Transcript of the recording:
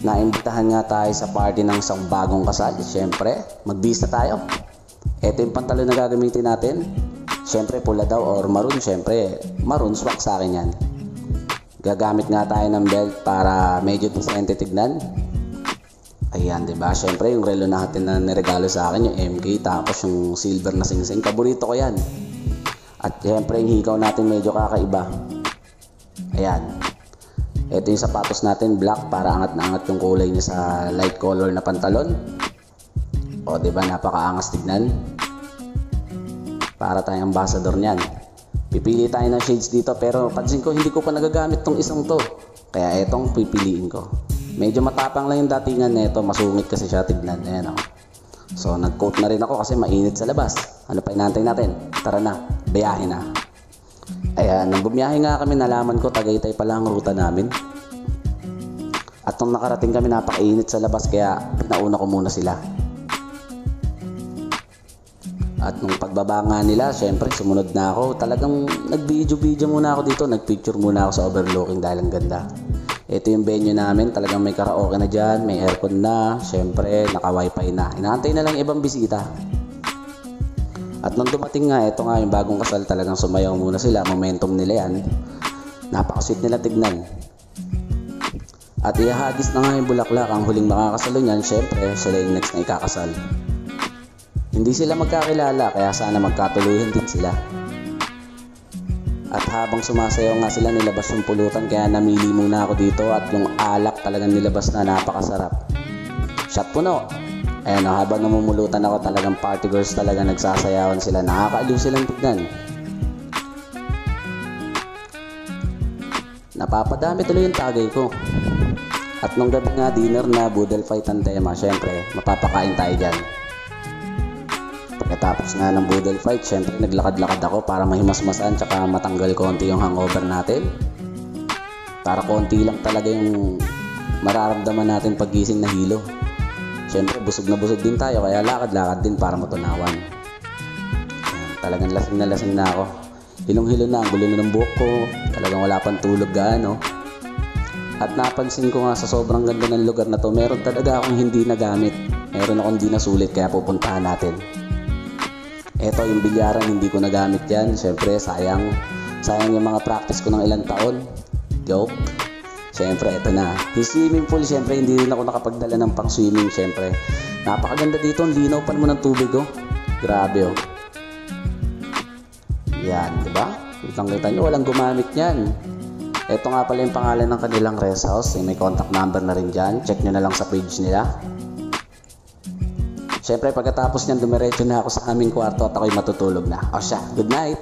Naimbitahan nga tayo sa party ng isang bagong kasal. Siyempre, magbisa tayo. Ito yung pantalon na gagamitin natin. Siyempre, pula daw or maroon. Siyempre, maroon, swak sa akin yan. Gagamit nga tayo ng belt para medyo decente tignan. Ayan, diba? Siyempre, yung relo natin na niregalo sa akin, yung MK, tapos yung silver na singsing. Paborito ko yan. At siyempre, yung hikaw natin medyo kakaiba. Ayan. Ito yung sapatos natin, black, para angat na angat yung kulay niya sa light color na pantalon. O, diba, napakaangas tignan. Para tayong ambassador niyan. Pipili tayo ng shades dito, pero pansin ko, hindi ko pa nagagamit tong isang to. Kaya etong pipiliin ko. Medyo matapang lang yung datingan nito, masungit kasi siya tignan. Ayan o. So, nag-coat na rin ako kasi mainit sa labas. Ano pa inaantay natin? Tara na, biyahe na. Ayan, nang bumiyahe nga kami, nalaman ko Tagaytay pala ang ruta namin. At nung nakarating kami, napakainit sa labas, kaya pinauna ko muna sila. At nung pagbaba nga nila, syempre sumunod na ako. Talagang nag-video muna ako dito, nag-picture muna ako sa overlooking dahil ang ganda. Ito yung venue namin, talagang may karaoke na dyan, may aircon na, syempre naka-wifi na. Inaantay na lang ibang bisita. At nung dumating nga, ito nga yung bagong kasal, talagang sumayaw muna sila, momentum nila yan. Napakasweet nila tignan. At ihahagis na nga yung bulaklak, ang huling makakasalo niyan, syempre sila yung next na ikakasal. Hindi sila magkakilala, kaya sana magkatuluyan din sila. At habang sumasayaw nga sila, nilabas yung pulutan, kaya namili muna ako dito at yung alak talagang nilabas na napakasarap. Shot puno. Ayan o, habang namumulutan ako, talagang party girls talaga nagsasayawan sila. Nakakaaliw silang tignan. Napapadami tuloy yung tagay ko. At nung gabi nga, dinner na, budel fight ang tema. Siyempre, mapapakain tayo dyan. Pagkatapos nga ng budel fight, siyempre naglakad-lakad ako para mahimasmasan tsaka matanggal konti yung hangover natin. Para konti lang talaga yung mararamdaman natin paggising na hilo. Siyempre, busog na busog din tayo, kaya lakad-lakad din para matunawan. Ayan, talagang lasing na ako. Hilong-hilo na, ang gulo na ng buhok ko. Talagang wala pang tulog gaano. At napansin ko nga sa sobrang ganda ng lugar na to, meron talaga akong hindi nagamit. Meron akong hindi nasulit, kaya pupuntahan natin. Eto yung bilyaran, hindi ko nagamit yan. Siyempre, sayang yung mga practice ko ng ilang taon. Joke. Siyempre, eto na. Yung swimming pool, siyempre, hindi rin ako nakapagdala ng pang swimming. Siyempre, napakaganda dito. Ang linaw pa mo ng tubig, oh. Grabe, oh. Yan, diba? Kitang-kita nyo, walang gumamit yan. Ito nga pala yung pangalan ng kanilang rest house. May contact number na rin dyan. Check nyo na lang sa page nila. Siyempre, pagkatapos nyan, dumiretso na ako sa aming kwarto at ako'y matutulog na. O siya, good night!